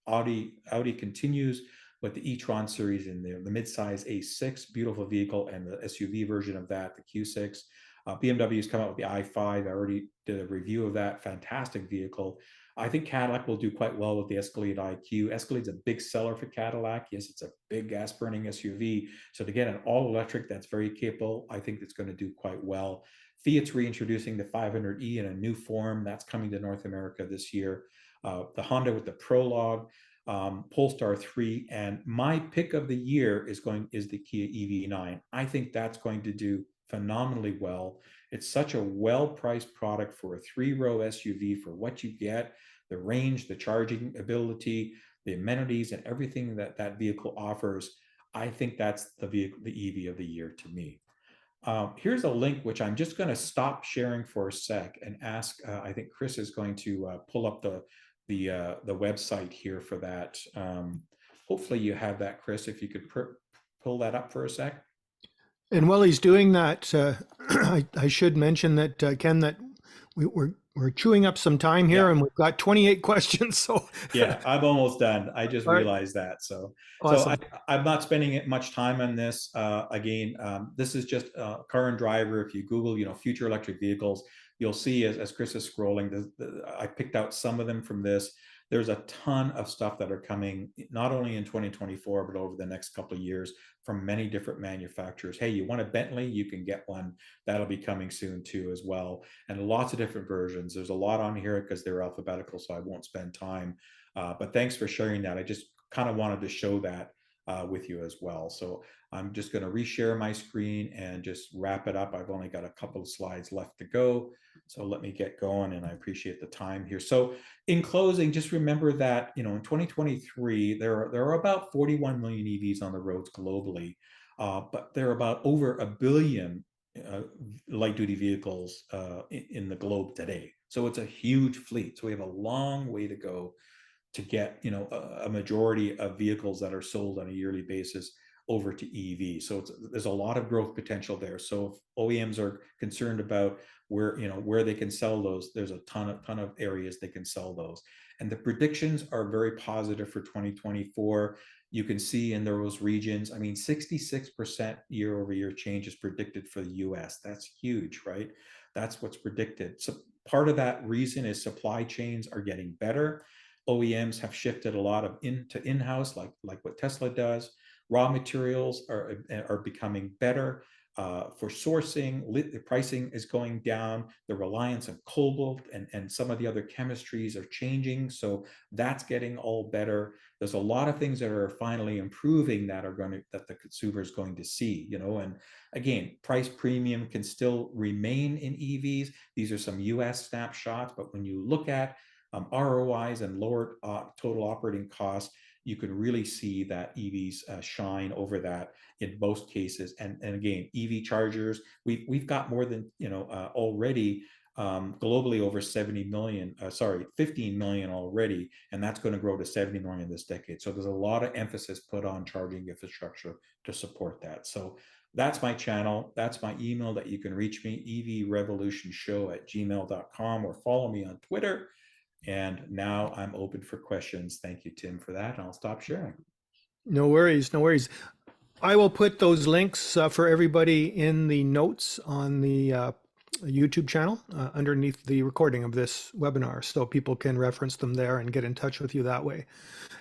Audi continues with the e-tron series in the midsize A6, beautiful vehicle, and the SUV version of that, the Q6. BMW's come out with the i5. I already did a review of that. Fantastic vehicle. I think Cadillac will do quite well with the Escalade IQ. Escalade's a big seller for Cadillac. Yes, it's a big gas-burning SUV. So to get an all-electric that's very capable, I think it's going to do quite well. Fiat's reintroducing the 500e in a new form. That's coming to North America this year. The Honda with the Prologue, Polestar 3, and my pick of the year is the Kia EV9. I think that's going to do phenomenally well. It's such a well-priced product for a 3-row SUV for what you get, the range, the charging ability, the amenities, and everything that vehicle offers. I think that's the EV of the year to me. Here's a link which I'm just going to stop sharing for a sec and ask. I think Chris is going to pull up the website here for that. Hopefully you have that, Chris. If you could pull that up for a sec. And while he's doing that, I should mention that, Ken, that we're chewing up some time here, and we've got 28 questions. So yeah, I'm almost done. I just realized that. So, awesome. I'm not spending much time on this. Again, this is just car and driver. If you Google, future electric vehicles, you'll see as Chris is scrolling, I picked out some of them from this. There's a ton of stuff that are coming, not only in 2024, but over the next couple of years from many different manufacturers. Hey, you want a Bentley? You can get one. That'll be coming soon too as well. And lots of different versions. There's a lot on here because they're alphabetical, so I won't spend time. But thanks for sharing that. I just kind of wanted to show that with you as well. So I'm just going to reshare my screen and just wrap it up. I've only got a couple of slides left to go. So let me get going, and I appreciate the time here. So in closing, just remember that, in 2023, there are about 41 million EVs on the roads globally, but there are about over a billion light duty vehicles in the globe today. So it's a huge fleet. So we have a long way to go to get, a majority of vehicles that are sold on a yearly basis over to EV. So there's a lot of growth potential there. So if OEMs are concerned about where they can sell those, there's a ton of areas they can sell those. And the predictions are very positive for 2024. You can see in those regions, 66% year over year change is predicted for the US. That's huge, right? That's what's predicted. So part of that reason is supply chains are getting better. OEMs have shifted a lot of into in-house, like what Tesla does. Raw materials are becoming better for sourcing. The pricing is going down. The reliance on cobalt and some of the other chemistries are changing. So that's getting all better. There's a lot of things that are finally improving that the consumer is going to see, and again, price premium can still remain in EVs. These are some US snapshots, but when you look at ROIs and lower total operating costs, you could really see that EVs shine over that in most cases. And again, EV chargers, we've got more than, already globally over 15 million already, and that's going to grow to 70 million this decade. So there's a lot of emphasis put on charging infrastructure to support that. So that's my channel. That's my email that you can reach me, evrevolutionshow@gmail.com, or follow me on Twitter. And now I'm open for questions. Thank you, Tim, for that. And I'll stop sharing. No worries, no worries. I will put those links for everybody in the notes on the YouTube channel underneath the recording of this webinar, so people can reference them there and get in touch with you that way.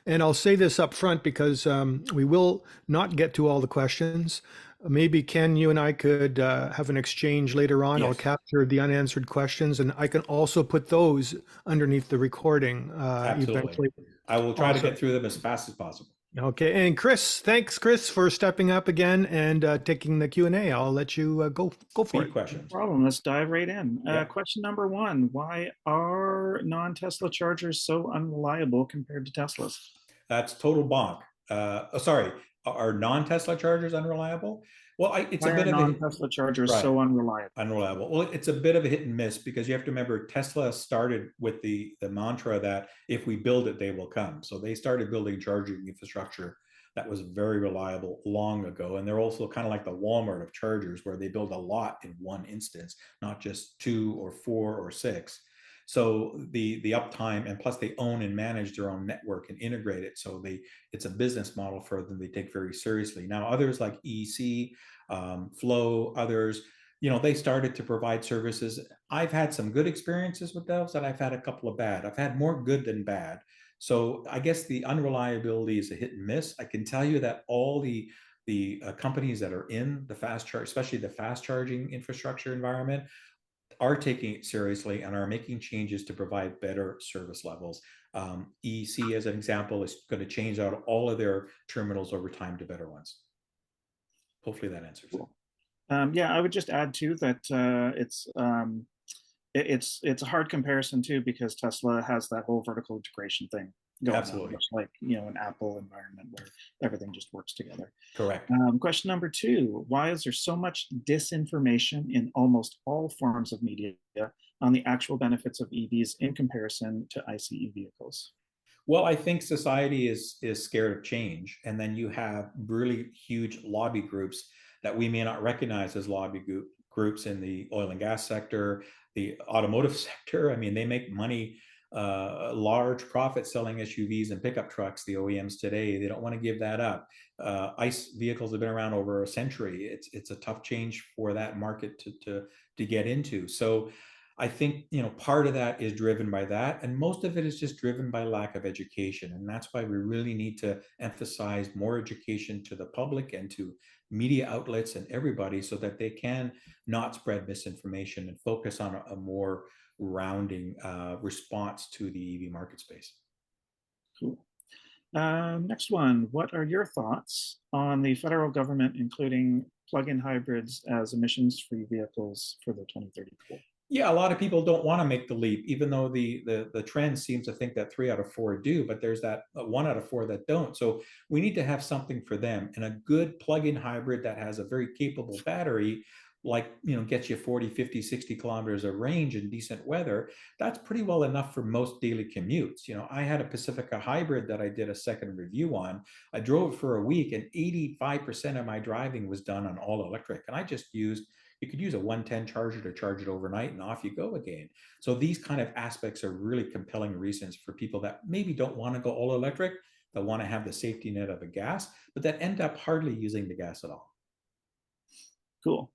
And I'll say this up front because we will not get to all the questions. Maybe Ken, you and I could have an exchange later on. Yes. I'll capture the unanswered questions, and I can also put those underneath the recording. Absolutely. Eventually. I will try to get through them as fast as possible. Okay, and Chris, thanks, Chris, for stepping up again and taking the Q&A. I'll let you go for it. Questions. No problem. Let's dive right in. Yeah. Question number one: why are non-Tesla chargers so unreliable compared to Teslas? That's total bonk. Sorry, are non-Tesla chargers unreliable? Well, it's why a bit are of non-Tesla chargers right. so unreliable? Unreliable. Well, it's a bit of a hit and miss, because you have to remember Tesla started with the mantra that if we build it, they will come. So they started building charging infrastructure that was very reliable long ago. And they're also kind of like the Walmart of chargers, where they build a lot in one instance, not just 2 or 4 or 6. So the uptime, and plus they own and manage their own network and integrate it. So it's a business model for them they take very seriously. Now others like EC, Flow, others, they started to provide services. I've had some good experiences with those, and I've had a couple of bad. I've had more good than bad. So I guess the unreliability is a hit and miss. I can tell you that all the companies that are in the fast charge, especially the fast charging infrastructure environment, are taking it seriously and are making changes to provide better service levels. EC, as an example, is going to change out all of their terminals over time to better ones. Hopefully that answers it. Yeah, I would just add too that it's a hard comparison too, because Tesla has that whole vertical integration thing going Absolutely. on, much like an Apple environment where everything just works together. Correct. Question number two: why is there so much disinformation in almost all forms of media on the actual benefits of EVs in comparison to ICE vehicles? Well, I think society is scared of change, and then you have really huge lobby groups that we may not recognize as lobby groups in the oil and gas sector, the automotive sector. I mean, they make money, large profit selling SUVs and pickup trucks, the OEMs today. They don't want to give that up. ICE vehicles have been around over a century. It's a tough change for that market to get into. So I think, part of that is driven by that, and most of it is just driven by lack of education. And that's why we really need to emphasize more education to the public and to media outlets and everybody, so that they can not spread misinformation and focus on a more rounding response to the EV market space. Cool. Next one: what are your thoughts on the federal government including plug-in hybrids as emissions-free vehicles for the 2030 goal? Yeah, a lot of people don't want to make the leap, even though the trend seems to think that 3 out of 4 do, but there's that 1 out of 4 that don't. So we need to have something for them, and a good plug-in hybrid that has a very capable battery, like, gets you 40, 50, 60 kilometers of range in decent weather. That's pretty well enough for most daily commutes. I had a Pacifica hybrid that I did a second review on. I drove it for a week, and 85% of my driving was done on all electric. And you could use a 110 charger to charge it overnight, and off you go again. So these kind of aspects are really compelling reasons for people that maybe don't want to go all electric, that want to have the safety net of a gas, but that end up hardly using the gas at all. Cool.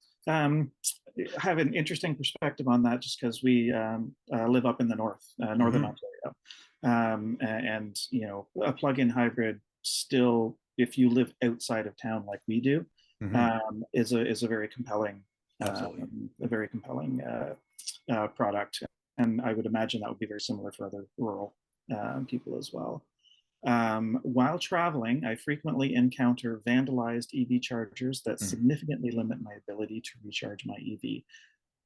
have an interesting perspective on that just because we live up in the northern Ontario. And, you know, a plug-in hybrid still, if you live outside of town like we do, is a very compelling, Absolutely. product. And I would imagine that would be very similar for other rural people as well. While traveling, I frequently encounter vandalized EV chargers that significantly limit my ability to recharge my EV.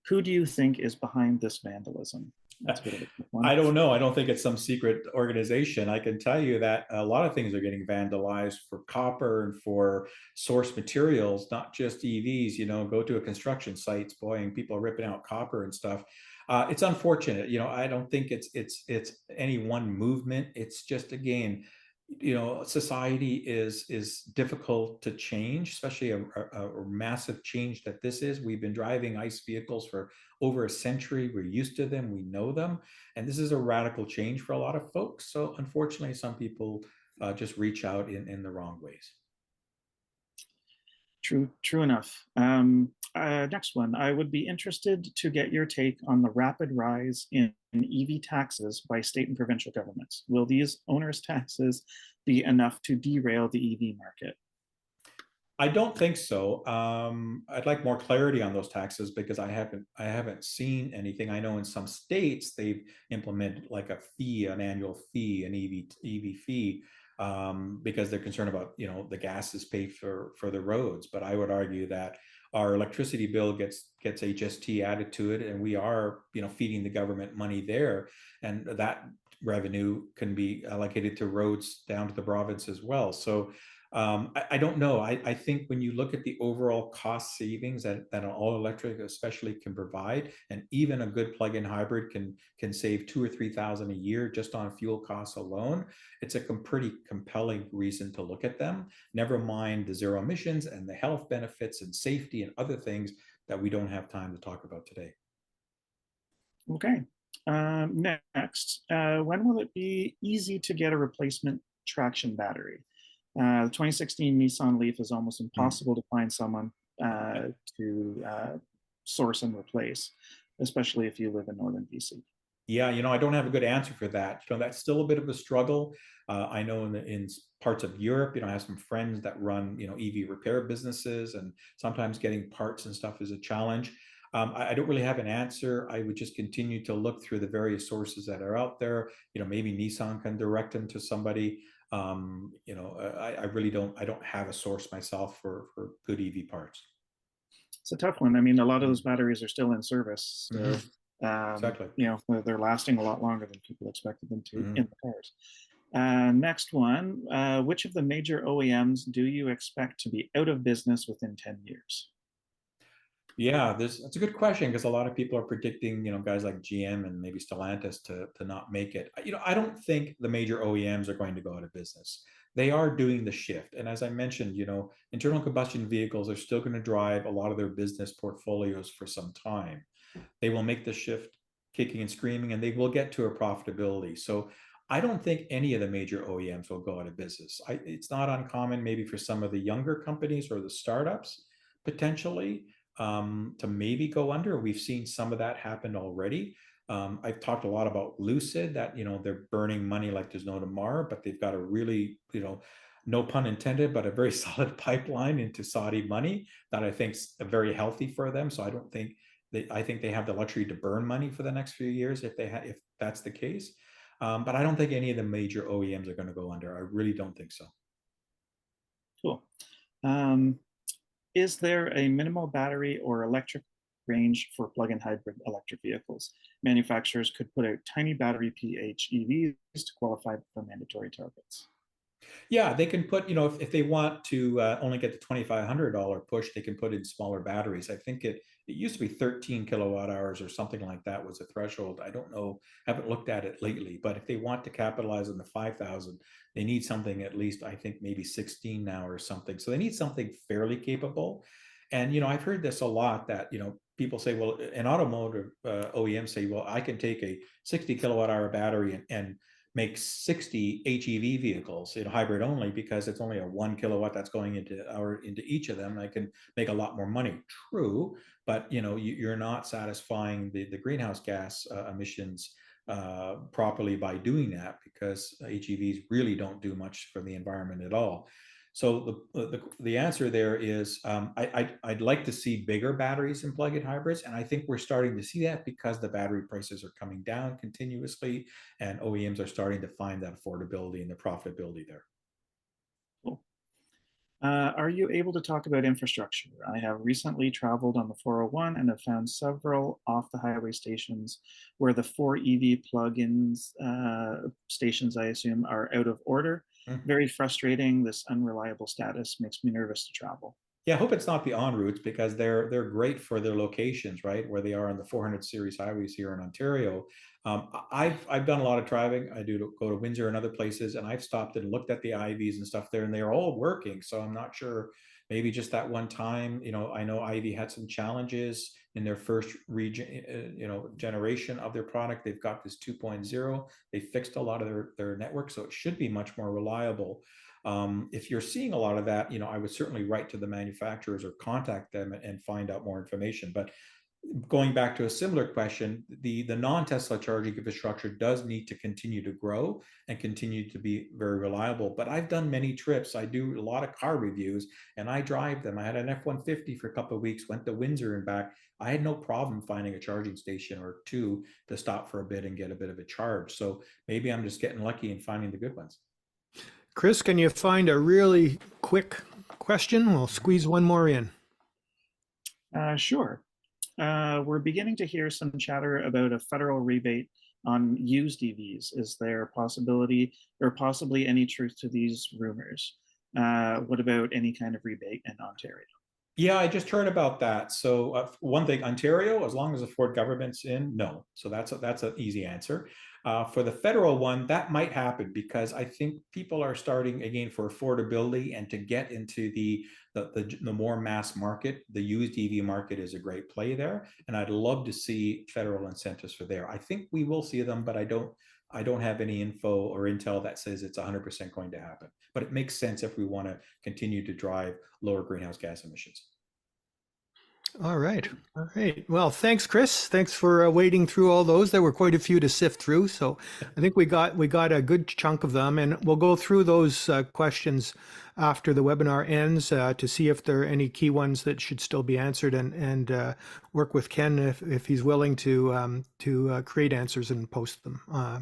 Who do you think is behind this vandalism? That's a bit of a quick one. I don't know. I don't think it's some secret organization. I can tell you that a lot of things are getting vandalized for copper and for source materials, not just EVs. You know, go to a construction site, boy, and people are ripping out copper and stuff. It's unfortunate. You know, I don't think it's any one movement. It's just, again, you know, society is difficult to change, especially a massive change that this is. We've been driving ICE vehicles for over a century. We're used to them. We know them. And this is a radical change for a lot of folks. So unfortunately, some people just reach out in the wrong ways. True enough. Next one, I would be interested to get your take on the rapid rise in EV taxes by state and provincial governments. Will these onerous taxes be enough to derail the EV market? I don't think so. I'd like more clarity on those taxes because I haven't seen anything. I know in some states they've implemented like a fee, an annual fee, an EV fee, because they're concerned about, you know, the gas is paid for the roads. But I would argue that our electricity bill gets HST added to it, and we are, you know, feeding the government money there, and that revenue can be allocated to roads down to the province as well. So I don't know. I think when you look at the overall cost savings that an all electric especially can provide, and even a good plug-in hybrid can save $2,000 or $3,000 a year just on fuel costs alone, it's a pretty compelling reason to look at them. Never mind the zero emissions and the health benefits and safety and other things that we don't have time to talk about today. Okay. Next, when will it be easy to get a replacement traction battery? The 2016 Nissan Leaf is almost impossible to find someone to source and replace, especially if you live in northern BC. Yeah, you know, I don't have a good answer for that. You know, that's still a bit of a struggle. I know in parts of Europe, you know, I have some friends that run, you know, EV repair businesses, and sometimes getting parts and stuff is a challenge. I don't really have an answer. I would just continue to look through the various sources that are out there. You know, maybe Nissan can direct them to somebody. You know, I really don't have a source myself for good EV parts. It's a tough one. I mean, a lot of those batteries are still in service. So, exactly. You know, they're lasting a lot longer than people expected them to in the cars. Next one, which of the major OEMs do you expect to be out of business within 10 years? Yeah, that's a good question, because a lot of people are predicting, you know, guys like GM and maybe Stellantis to not make it. You know, I don't think the major OEMs are going to go out of business. They are doing the shift. And as I mentioned, you know, internal combustion vehicles are still going to drive a lot of their business portfolios for some time. They will make the shift kicking and screaming, and they will get to a profitability. So I don't think any of the major OEMs will go out of business. It's not uncommon maybe for some of the younger companies or the startups potentially to maybe go under. We've seen some of that happen already. I've talked a lot about Lucid, that, you know, they're burning money like there's no tomorrow, but they've got a really, you know, no pun intended, but a very solid pipeline into Saudi money that I think is very healthy for them. So I don't think I think they have the luxury to burn money for the next few years if if that's the case. But I don't think any of the major OEMs are going to go under. I really don't think so. Cool. Is there a minimal battery or electric range for plug-in hybrid electric vehicles? Manufacturers could put out tiny battery PHEVs to qualify for mandatory targets. Yeah, they can put, you know, if they want to only get the $2,500 push, they can put in smaller batteries. I think it used to be 13 kilowatt hours or something like that was a threshold. I don't know, haven't looked at it lately, but if they want to capitalize on the 5,000, they need something at least, I think maybe 16 now or something. So they need something fairly capable. And, you know, I've heard this a lot that, you know, people say, well, an automotive OEM say, well, I can take a 60 kilowatt hour battery and make 60 HEV vehicles, hybrid only, because it's only a 1 kilowatt that's going into each of them. I can make a lot more money. True, but you're not satisfying the greenhouse gas emissions properly by doing that, because HEVs really don't do much for the environment at all. So the answer there is I'd like to see bigger batteries in plug-in hybrids, and I think we're starting to see that because the battery prices are coming down continuously, and OEMs are starting to find that affordability and the profitability there. Cool. Are you able to talk about infrastructure? I have recently traveled on the 401 and have found several off-the-highway stations where the 4 EV plug-ins stations, I assume, are out of order. Very frustrating. This unreliable status makes me nervous to travel. Yeah, I hope it's not the en routes, because they're great for their locations, right, where they are on the 400 series highways here in Ontario. I've done a lot of driving. I do go to Windsor and other places, and I've stopped and looked at the IVs and stuff there, and they're all working. So I'm not sure. Maybe just that one time. I know Ivy had some challenges in their first generation of their product. They've got this 2.0. They fixed a lot of their network, so it should be much more reliable. If you're seeing a lot of that, I would certainly write to the manufacturers or contact them and find out more information. But going back to a similar question, the non-Tesla charging infrastructure does need to continue to grow and continue to be very reliable. But I've done many trips. I do a lot of car reviews, and I drive them. I had an F-150 for a couple of weeks, went to Windsor and back. I had no problem finding a charging station or two to stop for a bit and get a bit of a charge. So maybe I'm just getting lucky and finding the good ones. Chris, can you find a really quick question? We'll squeeze one more in. Sure. We're beginning to hear some chatter about a federal rebate on used EVs. Is there a possibility or possibly any truth to these rumors? What about any kind of rebate in Ontario? Yeah, I just heard about that. So one thing, Ontario, as long as the Ford government's in, no. So that's an easy answer. For the federal one, that might happen, because I think people are starting again for affordability and to get into the more mass market. The used EV market is a great play there, and I'd love to see federal incentives for there. I think we will see them, but I don't have any info or intel that says it's 100% going to happen. But it makes sense if we want to continue to drive lower greenhouse gas emissions. All right. All right. Well, thanks, Chris. Thanks for wading through all those. There were quite a few to sift through. So I think we got a good chunk of them, and we'll go through those questions after the webinar ends to see if there are any key ones that should still be answered, and work with Ken if he's willing to create answers and post them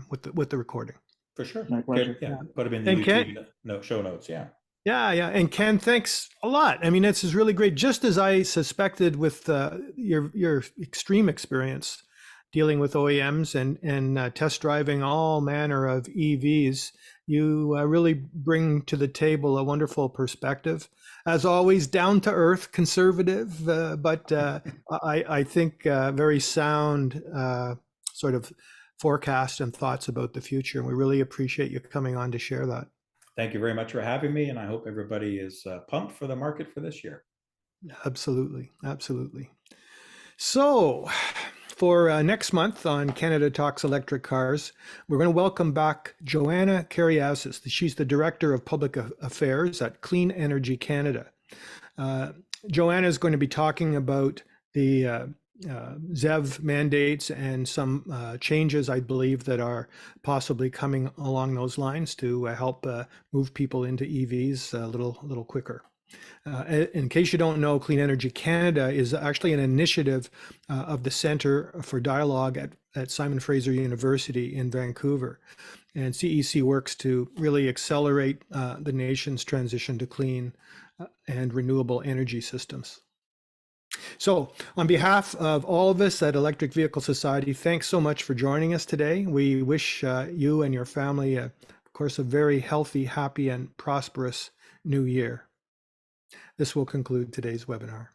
with the recording. For sure. My pleasure. Yeah. Put them in the YouTube show notes. Yeah. Yeah. And Ken, thanks a lot. I mean, this is really great. Just as I suspected with your extreme experience dealing with OEMs and test driving all manner of EVs, you really bring to the table a wonderful perspective. As always, down to earth, conservative, but I think very sound sort of forecast and thoughts about the future. And we really appreciate you coming on to share that. Thank you very much for having me, and I hope everybody is pumped for the market for this year. Absolutely. Absolutely. So for next month on Canada Talks Electric Cars, we're going to welcome back Joanna Kariasis. She's the Director of Public Affairs at Clean Energy Canada. Joanna is going to be talking about the ZEV mandates and some changes, I believe, that are possibly coming along those lines to help move people into EVs a little quicker. In case you don't know, Clean Energy Canada is actually an initiative of the Centre for Dialogue at Simon Fraser University in Vancouver. And CEC works to really accelerate the nation's transition to clean and renewable energy systems. So on behalf of all of us at Electric Vehicle Society, thanks so much for joining us today. We wish you and your family, of course, a very healthy, happy, and prosperous new year. This will conclude today's webinar.